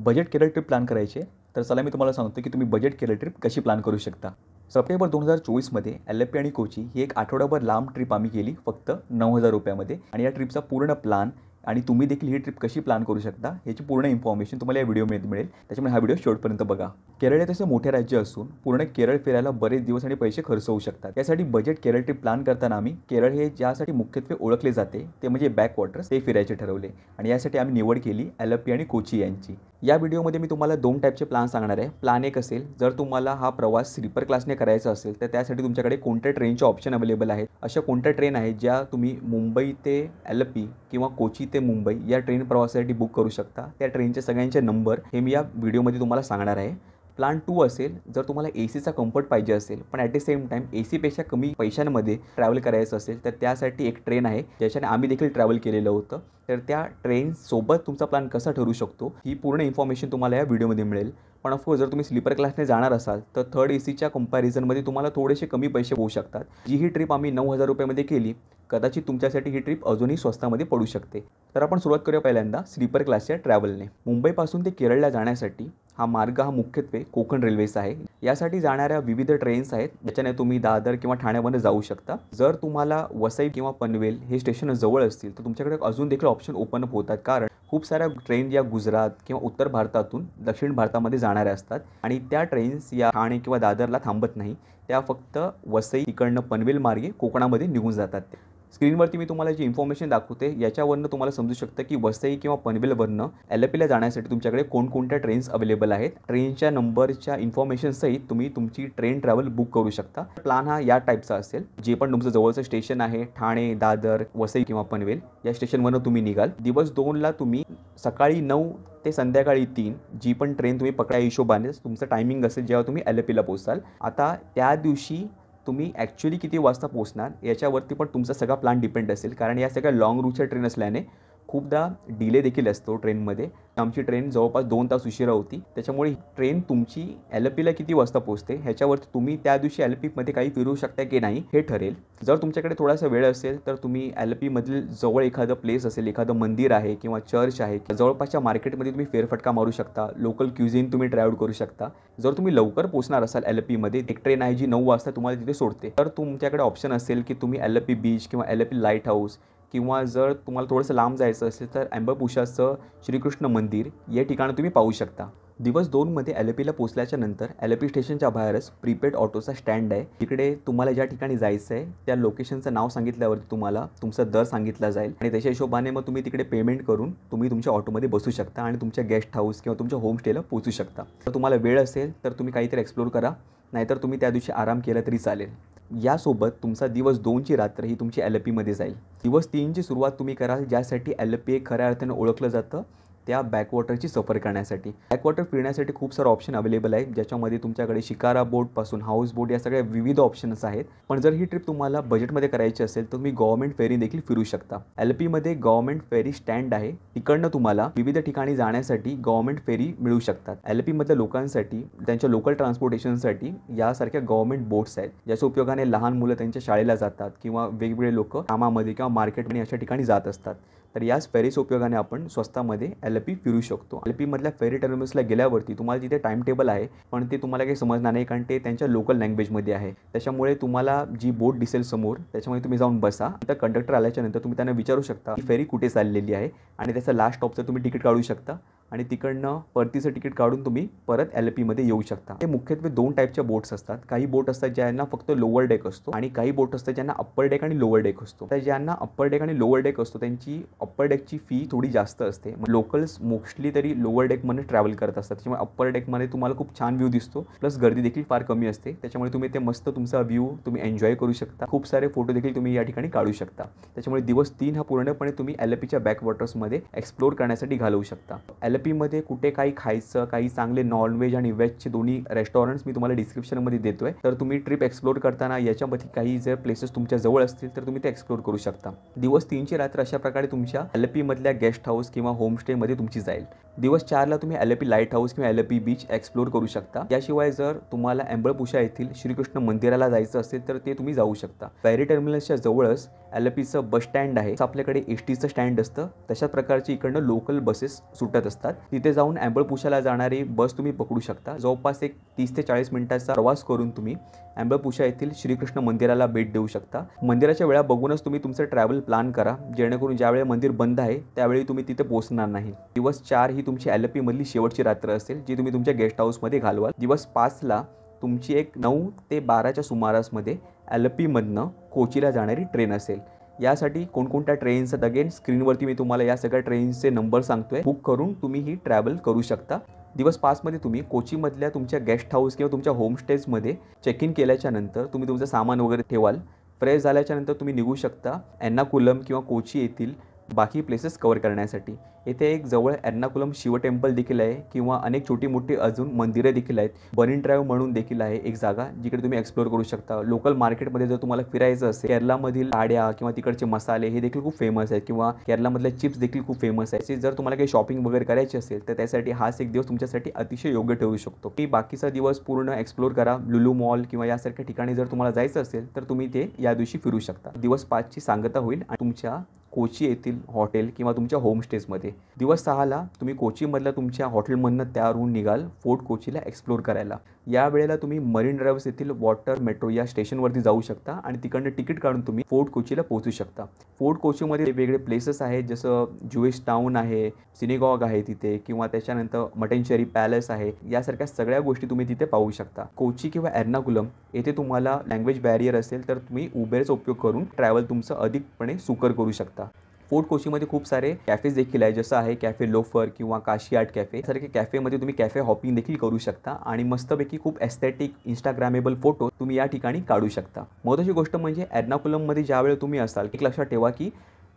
Budget Kerala trip plan करायची आहे, तर चला मी तुम्हाला सांगतो की तुम्ही बजेट केरळ ट्रिप कशी प्लॅन करू शकता. सप्टेंबर 2024मध्ये एल्लेप्पी आणि कोची ही एक आठवडाभर लांब ट्रिप आम्ही केली फक्त 9,000 रुपयामध्ये. आणि या ट्रिपचा पूर्ण प्लॅन आणि तुम्ही देखील ही ट्रिप कशी प्लॅन करू शकता याची पूर्ण इन्फॉर्मेशन तुम्हाला या व्हिडिओमध्ये मिळेल. त्याच्यामुळे हा व्हिडिओ शेवटपर्यंत बघा. केरळ हे तसे मोठे राज्य असून पूर्ण केरळ फिरायला बरेच दिवस आणि पैसे खर्च होऊ शकतात. यासाठी बजेट केरळ ट्रिप प्लॅन करताना आम्ही केरळ हे ज्यासाठी मुख्यत्वे ओळखले जाते ते म्हणजे बॅकवॉटर्स ते फिरायचे ठरवले आणि यासाठी आम्ही निवड केली एल्लेप्पी आणि कोची यांची. या व्हिडिओमध्ये मी तुम्हाला 2 टाईपचे प्लॅन सांगणार आहे. प्लॅन 1 असेल, जर तुम्हाला हा प्रवास स्लीपर क्लासने करायचा असेल तर त्यासाठी तुमच्याकडे कोणत्या ट्रेनचे ऑप्शन अवेलेबल आहेत. अशा कोणत्या ट्रेन आहेत ज्या तुम्ही मुंबई ते एल्लेप्पी किंवा कोची ते मुंबई या ट्रेन प्रवासासाठी बुक करू शकता. त्या ट्रेनचे सगळ्यांचे नंबर हे मी या व्हिडिओमध्ये तुम्हाला सांगणार आहे. प्लॅन 2 असेल, जर तुम्हाला एसीचा कम्फर्ट पाहिजे असेल पण ॲट द सेम टाईम एसीपेक्षा कमी पैशांमध्ये ट्रॅव्हल करायचं असेल तर त्यासाठी एक ट्रेन आहे ज्याच्याने आम्ही देखील ट्रॅव्हल केलेलं होतं. तर त्या ट्रेनसोबत तुमचा प्लॅन कसा ठरू शकतो ही पूर्ण इन्फॉर्मेशन तुम्हाला या व्हिडिओमध्ये मिळेल. पण ऑफकोर्स जर तुम्ही स्लीपर क्लासने जाणार असाल तर थर्ड एसीच्या कंपॅरिझनमध्ये तुम्हाला थोडेसे कमी पैसे होऊ शकतात. जी ही ट्रिप आम्ही 9,000 रुपयामध्ये केली, कदाचित तुमच्यासाठी ही ट्रिप अजूनही स्वस्तामध्ये पडू शकते. तर आपण सुरुवात करूया पहिल्यांदा स्लीपर क्लासच्या ट्रॅव्हलने. मुंबईपासून ते केरळला जाण्यासाठी हा मार्ग मुख्यत्वे कोकण रेल्वेचा आहे. यासाठी जाणाऱ्या विविध ट्रेन्स आहेत ज्याच्याने तुम्ही दादर किंवा ठाण्यामध्ये जाऊ शकता. जर तुम्हाला वसई किंवा पनवेल हे स्टेशन जवळ असतील तर तुमच्याकडे अजून देखील ऑप्शन ओपन अप होतात, कारण खूप साऱ्या ट्रेन या गुजरात किंवा उत्तर भारतातून दक्षिण भारतामध्ये जाणाऱ्या असतात आणि त्या ट्रेन्स या ठाणे किंवा दादरला थांबत नाही. त्या फक्त वसई तिकडनं पनवेल मार्गे कोकणामध्ये निघून जातात. स्क्रीनवरती मी तुम्हाला जी इन्फॉर्मेशन दाखवते याच्यावरनं तुम्हाला समजू शकतं की वसई किंवा पनवेलवरनं एल्लेप्पीला जाण्यासाठी तुमच्याकडे कोणकोणत्या ट्रेन्स अवेलेबल आहेत. ट्रेनच्या नंबरच्या इन्फॉर्मेशनसहित तुम्ही तुमची ट्रेन ट्रॅव्हल बुक करू शकता. प्लॅन हा या टाईपचा असेल, जे पण तुमचं जवळचं स्टेशन आहे ठाणे, दादर, वसई किंवा पनवेल या स्टेशनवरनं तुम्ही निघाल. दिवस 2ला तुम्ही सकाळी 9 ते संध्याकाळी 3 जी पण ट्रेन तुम्ही पकडा हिशोबाने तुमचं टायमिंग असेल जेव्हा तुम्ही एल्लेप्पीला पोहोचाल. आता त्या दिवशी तुम्ही ॲक्च्युली किती वाजता पोहोचणार याच्यावरती पण तुमचा सगळा प्लॅन डिपेंड असेल, कारण या सगळ्या लाँग रूटच्या ट्रेन असल्याने खूपदा डिले देखील असतो ट्रेनमध्ये. आमची ट्रेन जवळपास 2 तास उशिरा होती. त्याच्यामुळे ट्रेन तुमची एल्लेप्पीला किती वाजता पोहोचते ह्याच्यावरती तुम्ही त्या दिवशी एल्लेप्पीमध्ये काही फिरू शकता की नाही हे ठरेल. जर तुमच्याकडे थोडासा वेळ असेल तर तुम्ही एल्लेप्पीमधील जवळ एखादं प्लेस असेल, एखादं मंदिर आहे किंवा चर्च आहे, जवळपासच्या मार्केटमध्ये तुम्ही फेरफटका मारू शकता. लोकल क्युझिन तुम्ही ट्रॅव्हल करू शकता. जर तुम्ही लवकर पोहोचणार असाल एल्लेप्पीमध्ये, एक ट्रेन आहे जी 9 वाजता तुम्हाला तिथे सोडते, तर तुमच्याकडे ऑप्शन असेल की तुम्ही एल्लेप्पी बीच किंवा एल्लेप्पी लाईट हाऊस किंवा जर तुम्हाला थोडंसं लांब जायचं असेल तर अंबापुशाचं श्रीकृष्ण मंदिर या ठिकाणी तुम्ही पाहू शकता. दिवस 2मध्ये एल्लेप्पीला पोहोचल्याच्या नंतर एल्लेप्पी स्टेशनच्या बाहेरच प्रीपेड ऑटोचा स्टँड आहे. तिकडे तुम्हाला ज्या ठिकाणी जायचं आहे त्या लोकेशनचं नाव सांगितल्यावरती तुम्हाला तुमचा दर सांगितला जाईल आणि त्याच्या हिशोबाने मग तुम्ही तिकडे पेमेंट करून तुम्ही तुमच्या ऑटोमध्ये बसू शकता आणि तुमच्या गेस्ट हाऊस किंवा तुमच्या होमस्टेला पोहोचू शकता. जर तुम्हाला वेळ असेल तर तुम्ही काहीतरी एक्सप्लोर करा, नाहीतर तुम्ही त्या दिवशी आराम केला तरी चालेल. यासोबत तुमचा दिवस 2ची रात्र ही तुमची एल्लेप्पीमध्ये जाईल. दिवस 3ची सुरुवात तुम्ही कराल, ज्यासाठी एल्लेप्पी एक खऱ्या अर्थाने ओळखलं जातं त्या बॅकवॉटरची सफर करण्यासाठी. बॅकवॉटर फिरण्यासाठी खूप सारं ऑप्शन अवेलेबल आहे, ज्याच्यामध्ये तुमच्याकडे शिकारा बोटपासून हाऊस बोट या सगळ्या विविध ऑप्शन्स आहेत. पण जर ही ट्रिप तुम्हाला बजेटमध्ये करायची असेल तर तुम्ही गव्हर्नमेंट फेरी देखील फिरू शकता. एल्लेप्पीमध्ये गव्हर्नमेंट फेरी स्टँड आहे, तिकडनं तुम्हाला विविध ठिकाणी जाण्यासाठी गव्हर्नमेंट फेरी मिळू शकतात. एल्लेप्पीमधल्या लोकांसाठी त्यांच्या लोकल ट्रान्सपोर्टेशनसाठी यासारख्या गव्हर्नमेंट बोट्स आहेत, ज्याच्या उपयोगाने लहान मुलं त्यांच्या शाळेला जातात किंवा वेगवेगळे लोक कामामध्ये किंवा मार्केटमध्ये अशा ठिकाणी जात असतात. तर याच फेरीच्या उपयोगाने आपण स्वस्तामध्ये एल्लेप्पी फिरू शकतो. एल्लेप्पीमधल्या फेरी टर्मिनल्सला गेल्यावरती तुम्हाला तिथे टाइम टेबल आहे, पण ते तुम्हाला काही समजणार नाही, कारण ते त्यांच्या लोकल लँग्वेजमध्ये आहे. त्याच्यामुळे तुम्हाला जी बोट दिसेल समोर त्याच्यामध्ये तुम्ही जाऊन बसा. तर कंडक्टर आल्याच्या नंतर तुम्ही त्यांना विचारू शकता की फेरी कुठे चाललेली आहे आणि त्याचं लास्ट स्टॉपचं तुम्ही तिकीट काढू शकता आणि तिकडनं परतीचं तिकीट काढून तुम्ही परत एल्लेप्पीमध्ये येऊ शकता. हे मुख्यत्वे 2 टाईपच्या बोट्स असतात. काही बोट असतात ज्यांना फक्त लोअर डेक असतो आणि काही बोट असतात ज्यांना अप्पर डेक आणि लोअर डेक असतो. तर ज्यांना अप्पर डेक आणि लोअर डेक असतो त्यांची अप्पर डेकची फी थोडी जास्त असते. लोकल्स मोस्टली तरी लोअर डेकमध्ये ट्रॅव्हल करत असतात, त्याच्यामुळे अप्पर डेकमध्ये तुम्हाला खूप छान व्ह्यू दिसतो, प्लस गर्दी देखील फार कमी असते. त्याच्यामुळे तुम्ही ते मस्त तुमचा व्ह्यू तुम्ही एन्जॉय करू शकता. खूप सारे फोटो देखील तुम्ही या ठिकाणी काढू शकता. त्याच्यामुळे दिवस 3 हा पूर्णपणे तुम्ही एल्लेप्पीच्या बॅकवॉटर्समध्ये एक्सप्लोर करण्यासाठी घालवू शकता. एल्लेप्पीमध्ये कुठे काही खायचं, काही चांगले नॉनव्हेज आणि व्हेजचे दोन्ही रेस्टॉरंट्स मी तुम्हाला डिस्क्रिप्शनमध्ये देतोय. तर तुम्ही ट्रिप एक्सप्लोर करताना याच्यामध्ये काही जर प्लेसेस तुमच्या जवळ असतील तर तुम्ही ते एक्सप्लोर करू शकता. दिवस 3ची रात्र अशा प्रकारे तुमच्या एल्लेप्पीमधल्या गेस्ट हाऊस किंवा होमस्टेमध्ये तुमची जाईल. दिवस 4ला तुम्ही एल्लेप्पी लाईट हाऊस किंवा एल्लेप्पी बीच एक्सप्लोर करू शकता. याशिवाय जर तुम्हाला अंबापुशा येथील श्रीकृष्ण मंदिराला जायचं असेल तर ते तुम्ही जाऊ शकता. फेरी टर्मिनल्सच्या जवळच एल्लेप्पीचं बस स्टँड आहे. आपल्याकडे एसटीचं स्टँड असतं तशाच प्रकारची इकडनं लोकल बसेस सुटत असतात. असतात. तिथे जाऊन अँबळपुशाला जाणारी बस तुम्ही पकडू शकता. जवळपास एक 30 ते 40 मिनिटाचा प्रवास करून तुम्ही अँबळपुशा येथील श्रीकृष्ण मंदिराला भेट देऊ शकता. मंदिराच्या वेळा बघूनच तुम्ही तुमचं ट्रॅव्हल प्लॅन करा, जेणेकरून ज्यावेळी मंदिर बंद आहे त्यावेळी तुम्ही तिथे पोहोचणार नाही. दिवस 4 ही तुमची LP मधली शेवटची रात्र असेल, जी तुम्ही तुमच्या गेस्ट हाऊसमध्ये घालवाल. दिवस 5ला तुमची एक 9 ते 12च्या सुमारासमध्ये LP मधनं कोचीला जाणारी ट्रेन असेल. यासाठी कोणकोणत्या ट्रेन्स आहेत अगेन स्क्रीनवरती मी तुम्हाला या सगळ्या ट्रेन्सचे नंबर सांगतोय. बुक करून तुम्ही ही ट्रॅव्हल करू शकता. दिवस 5मध्ये तुम्ही कोचीमधल्या तुमच्या गेस्ट हाऊस किंवा तुमच्या होमस्टेजमध्ये चेक इन केल्याच्या नंतर तुम्ही तुमचं सामान वगैरे ठेवाल. फ्रेश झाल्याच्या नंतर तुम्ही निघू शकता एर्नाकुलम किंवा कोची येथील बाकी प्लेसेस कव्हर करण्यासाठी. येथे एक जवळ एर्नाकुलम शिव टेम्पल देखील आहे किंवा अनेक छोटी मोठी अजून मंदिरे देखील आहेत. बरीन ड्राईव्ह म्हणून देखील आहे एक जागा, जिकडे तुम्ही एक्सप्लोर करू शकता. लोकल मार्केटमध्ये जर तुम्हाला फिरायचं असेल, केरलामधील साड्या किंवा तिकडचे मसाले हे देखील खूप फेमस आहेत किंवा केरलामधल्या चिप्स देखील खूप फेमस आहेत. जर तुम्हाला काही शॉपिंग वगैरे करायची असेल तर त्यासाठी हाच एक दिवस तुमच्यासाठी अतिशय योग्य ठरू शकतो. की बाकीचा दिवस पूर्ण एक्सप्लोर करा. लुलू मॉल किंवा यासारख्या ठिकाणी जर तुम्हाला जायचं असेल तर तुम्ही ते या दिवशी फिरू शकता. दिवस 5ची सांगता होईल आणि तुमच्या कोची येथील हॉटेल किंवा तुमच्या होमस्टेजमध्ये. दिवस 6ला तुम्ही कोचीमधल्या तुमच्या हॉटेलमधनं तयार होऊन निघाल फोर्ट कोचीला एक्सप्लोर करायला. या वेळेला तुम्ही मरीन ड्राईव्ह येथील वॉटर मेट्रो या स्टेशनवरती जाऊ शकता आणि तिकडनं तिकीट काढून तुम्ही फोर्ट कोचीला पोहोचू शकता. फोर्ट कोचीमध्ये वेगवेगळे प्लेसेस आहेत, जसं ज्युइश टाऊन आहे, सिनेगॉग आहे तिथे, किंवा त्याच्यानंतर मटेंचेरी पॅलेस आहे. यासारख्या सगळ्या गोष्टी तुम्ही तिथे पाहू शकता. कोची किंवा एर्नाकुलम येथे तुम्हाला लँग्वेज बॅरियर असेल तर तुम्ही उबेरचा उपयोग करून ट्रॅव्हल तुमचं अधिकपणे सुकर करू शकता. फोर्ट कोचीमध्ये खूप सारे कॅफेज देखील आहे, जसं आहे कॅफे लोफर किंवा काशी आर्ट कॅफे. सारखे कॅफेमध्ये तुम्ही कॅफे हॉपिंग देखील करू शकता आणि मस्तपैकी खूप एस्थेटिक इंस्टाग्रामेबल फोटो तुम्ही या ठिकाणी काढू शकता. महत्त्वाची गोष्ट म्हणजे एर्नाकुलममध्ये ज्यावेळी तुम्ही असाल, एक लक्षात ठेवा की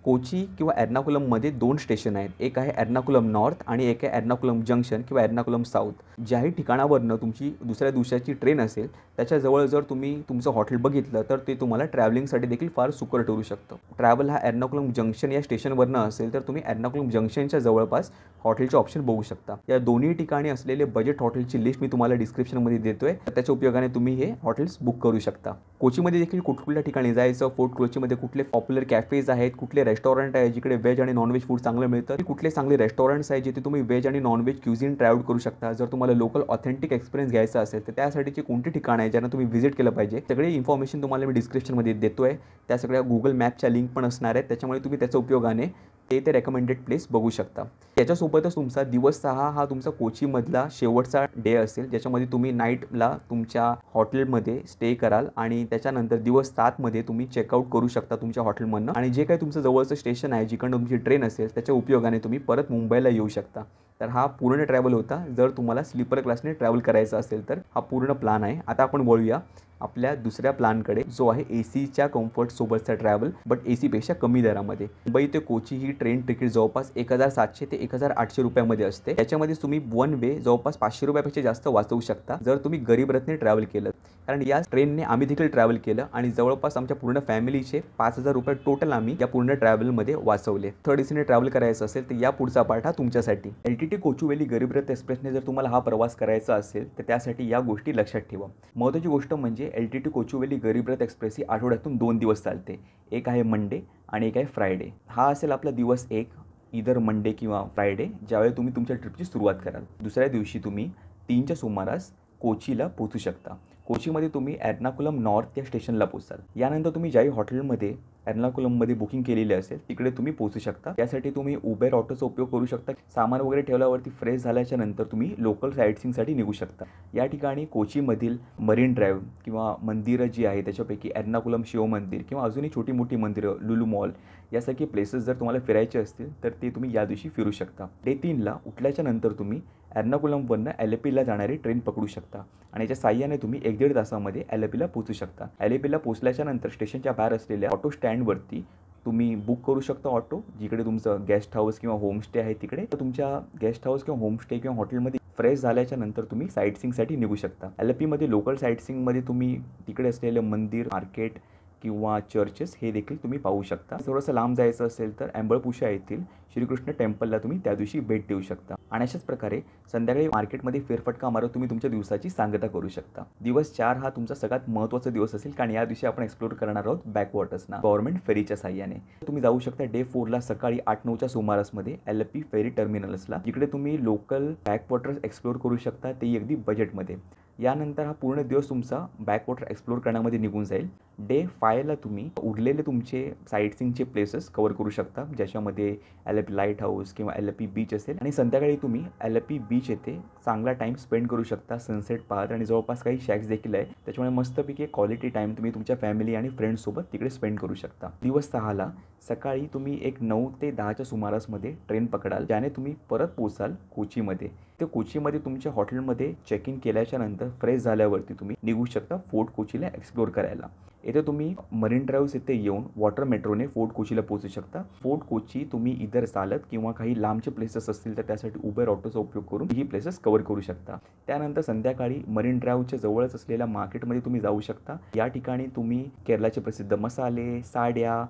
कोची किंवा एर्नाकुलममध्ये 2 स्टेशन आहेत. एक आहे एर्नाकुलम नॉर्थ आणि एक आहे एर्नाकुलम जंक्शन किंवा एर्नाकुलम साऊथ. ज्याही ठिकाणावरनं तुमची दुसऱ्या दिवसाची ट्रेन असेल त्याच्याजवळ जर तुम्ही तुमचं हॉटेल बघितलं तर ते तुम्हाला ट्रॅव्हलिंगसाठी देखील फार सुकर ठरू शकतं. ट्रॅव्हल हा एर्नाकुलम जंक्शन या स्टेशनवरनं असेल तर तुम्ही एर्नाकुलम जंक्शनच्या जवळपास हॉटेलचे ऑप्शन बघू शकता. या दोन्ही ठिकाणी असलेले बजेट हॉटेलची लिस्ट मी तुम्हाला डिस्क्रिप्शनमध्ये देतोय. त्याच्या उपयोगाने तुम्ही हे हॉटेल्स बुक करू शकता. कोचीमध्ये देखील कुठल्या ठिकाणी जायचं, फोर्ट कोचीमध्ये कुठले पॉप्युलर कॅफेज आहेत, कुठले रेस्टॉरंट आहे जिकडे व्हेज आणि नॉनव्हेज फूड चांगलं मिळतं, कुठले चांगले रेस्टॉरंट्स आहेत जिथे तुम्ही व्हेज आणि नॉनव्हेज क्युझिन ट्रॅव्हल करू शकता. जर तुम्हाला लोकल ऑथेंटिक एक्सपिरियन्स घ्यायचा असेल तर त्यासाठीची कोणती ठिकाणं आहे ज्यांना तुम्ही व्हिजिट केलं पाहिजे, सगळी इन्फॉर्मेशन तुम्हाला मी डिस्क्रिप्शनमध्ये देतोय. त्या सगळ्या गुगल मॅपच्या लिंक पण असणार आहेत, त्याच्यामुळे तुम्ही त्याच्या उपयोगाने ते रेकमेंडेड प्लेस बघू शकता. त्याच्यासोबतच तुमचा दिवस 6 हा तुमचा कोचीमधला शेवटचा डे असेल, ज्याच्यामध्ये तुम्ही नाईटला तुमच्या हॉटेलमध्ये स्टे कराल आणि त्याच्यानंतर दिवस 7मध्ये तुम्ही चेकआउट करू शकता तुमच्या हॉटेलमधनं. आणि जे काही तुमचं जवळचं स्टेशन आहे जिकडनं तुमची ट्रेन असेल त्याच्या उपयोगाने तुम्ही परत मुंबईला येऊ शकता. तर हा पूर्ण ट्रॅव्हल होता. जर तुम्हाला स्लीपर क्लासने ट्रॅव्हल करायचं असेल तर हा पूर्ण प्लॅन आहे. आता आपण वळूया आपल्या दुसऱ्या प्लॅनकडे, जो आहे ACच्या कम्फर्टसोबतचा ट्रॅव्हल, बट ACपेक्षा कमी दरामध्ये. मुंबई ते कोची ही ट्रेन तिकीट जवळपास 1700 ते 1800 रुपयामध्ये असते. त्याच्यामध्ये तुम्ही वन वे जवळपास 500 रुपयापेक्षा जास्त वाचवू शकता जर तुम्ही गरीब रथने ट्रॅव्हल केलं. कारण या ट्रेनने आम्ही देखील ट्रॅव्हल केलं आणि जवळपास आमच्या पूर्ण फॅमिलीचे 5000 रुपये टोटल आम्ही या पूर्ण ट्रॅव्हलमध्ये वाचवले. थर्ड ACने ट्रॅव्हल करायचं असेल तर या पुढचा पार्ट हा तुमच्यासाठी. LTT कोचुवेली गरीब रथ एक्सप्रेसने जर तुम्हाला हा प्रवास करायचा असेल तर त्यासाठी या गोष्टी लक्षात ठेवा. महत्त्वाची गोष्ट म्हणजे LTT कोचुवेली गरीब रथ एक्सप्रेस ही आठवड्यातून 2 दिवस चालते. एक आहे मंडे आणि एक आहे फ्रायडे. हा असेल आपला दिवस 1, इधर मंडे किंवा फ्रायडे, ज्यावेळी तुम्ही तुमच्या ट्रिपची सुरुवात कराल. दुसऱ्या दिवशी तुम्ही 3च्या सुमारास कोचीला पोहोचू शकता. कोचीमध्ये तुम्ही एर्नाकुलम नॉर्थ या स्टेशनला पोहोचाल. यानंतर तुम्ही ज्याही हॉटेलमध्ये एर्नाकुलममध्ये बुकिंग केलेली असेल तिकडे तुम्ही पोहोचू शकता. त्यासाठी तुम्ही उबेर ऑटोचा उपयोग करू शकता. सामान वगैरे ठेवल्यावरती फ्रेश झाल्याच्या नंतर तुम्ही लोकल साईटसीइंगसाठी निघू शकता. या ठिकाणी कोचीमधील मरीन ड्राईव्ह किंवा मंदिरं जी आहे त्याच्यापैकी एर्नाकुलम शिव मंदिर किंवा अजूनही छोटी मोठी मंदिरं, लुलू मॉल यासारखे प्लेसेस जर तुम्हाला फिरायचे असतील तर ते तुम्ही या दिवशी फिरू शकता. डे 3ला उठल्याच्या नंतर तुम्ही एर्नाकुलमवरनं LPला जाणारी ट्रेन पकडू शकता आणि याच्या साह्याने तुम्ही 1-1.5 तासामध्ये LPला पोहोचू शकता. LPला पोहोचल्याच्या नंतर स्टेशनच्या बाहेर असलेल्या ऑटो स्टँडवरती तुम्ही बुक करू शकता ऑटो, जिकडे तुमचं गेस्ट हाऊस किंवा होमस्टे आहे तिकडे. तर तुमच्या गेस्ट हाऊस किंवा होमस्टे किंवा हॉटेलमध्ये फ्रेश झाल्याच्या नंतर तुम्ही साईटसीइंगसाठी निघू शकता. LPमध्ये लोकल साईटसीइंगमध्ये तुम्ही तिकडे असलेले मंदिर, मार्केट किंवा चर्चेस हे देखील तुम्ही पाहू शकता. थोडंसं लांब जायचं असेल तर अँबळपुशा येथील श्रीकृष्ण टेम्पलला तुम्ही त्या दिवशी भेट देऊ शकता. आणि अशाच प्रकारे संध्याकाळी मार्केटमध्ये फेरफटका मारत तुम्ही तुमच्या दिवसाची सांगता करू शकता. दिवस 4 हा तुमचा सगळ्यात महत्त्वाचा दिवस असेल, कारण या दिवशी आपण एक्सप्लोर करणार आहोत बॅकवॉटर्सना गव्हर्नमेंट फेरीच्या साहाय्याने. तुम्ही जाऊ शकता डे 4ला सकाळी 8-9च्या सुमारासमध्ये एल-पी फेरी टर्मिनल्सला, जिकडे तुम्ही लोकल बॅकवॉटर्स एक्सप्लोर करू शकता, तेही अगदी बजेटमध्ये. यानंतर हा पूर्ण दिवस तुमचा बॅकवॉटर एक्सप्लोर करण्यामध्ये निघून जाईल. डे 5ला तुम्ही उरलेले तुमचे साईटसीइंगचे प्लेसेस कव्हर करू शकता, ज्याच्यामध्ये एल-पी लाईट हाऊस किंवा एल-पी बीच असेल. आणि संध्याकाळी तुम्ही एल-पी बीच येथे चांगला टाईम स्पेंड करू शकता सनसेट पाहत. आणि जवळपास काही शॅक्स देखील आहे, त्याच्यामुळे मस्तपैकी क्वालिटी टाईम तुम्ही तुमच्या फॅमिली आणि फ्रेंड्ससोबत तिकडे स्पेंड करू शकता. दिवस 6ला सकाळी तुम्ही एक 9 ते 10च्या सुमारासमध्ये ट्रेन पकडाल, ज्याने तुम्ही परत पोचाल कोचीमध्ये. ते कोचीमध्ये तुमच्या हॉटेलमध्ये चेक इन केल्याच्या नंतर फ्रेश झाल्यावरती तुम्ही निघू शकता फोर्ट कोचीला एक्सप्लोर करायला. येथे तुम्ही मरीन ड्राईव्ह येथे येऊन वॉटर मेट्रोने फोर्ट कोचीला पोहोचू शकता. फोर्ट कोची तुम्ही इधर चालत किंवा काही लांबचे प्लेसेस असतील तर त्यासाठी उबेर ऑटोचा उपयोग करून ही प्लेसेस कव्हर करू शकता. त्यानंतर संध्याकाळी मरीन ड्राईव्हच्या जवळच असलेल्या मार्केटमध्ये तुम्ही जाऊ शकता. या ठिकाणी तुम्ही केरळाचे प्रसिद्ध मसाले, साड्या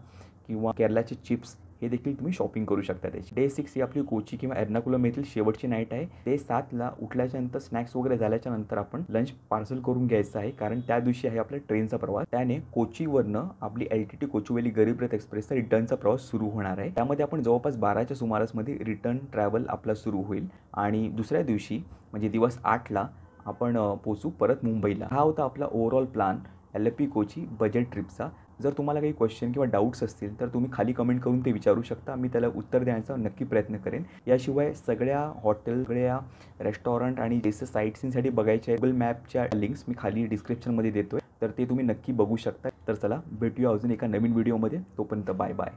किंवा केरळाचे चिप्स हे देखील तुम्ही शॉपिंग करू शकता त्याची. डे 6 ही आपली कोची किंवा एर्नाकुलम येथील शेवटची नाईट आहे. डे 7ला उठल्याच्या नंतर स्नॅक्स वगैरे झाल्याच्या नंतर आपण लंच पार्सल करून घ्यायचं आहे, कारण त्या दिवशी आहे आपल्या ट्रेनचा प्रवास. त्याने कोचीवरनं आपली LTT कोचुवेली गरीब रथ एक्सप्रेसचा रिटर्नचा प्रवास सुरू होणार आहे. त्यामध्ये आपण जवळपास 12च्या सुमारासमध्ये रिटर्न ट्रॅव्हल आपला सुरू होईल. आणि दुसऱ्या दिवशी म्हणजे दिवस 8ला आपण पोचू परत मुंबईला. हा होता आपला ओव्हरऑल प्लॅन एल-पी कोची बजेट ट्रिपचा. जर तुम्हाला काही क्वेश्चन किंवा डाऊट्स असतील तर तुम्ही खाली कमेंट करून ते विचारू शकता. मी त्याला उत्तर देण्याचा नक्की प्रयत्न करेन. याशिवाय सगळ्या हॉटेल, सगळ्या रेस्टॉरंट आणि जसे साईटसीइंगसाठी बघायचे गुगल मॅपच्या लिंक्स मी खाली डिस्क्रिप्शनमध्ये देतोय, तर ते तुम्ही नक्की बघू शकता. तर चला भेटूया अजून एका नवीन व्हिडिओमध्ये. तोपर्यंत बाय बाय.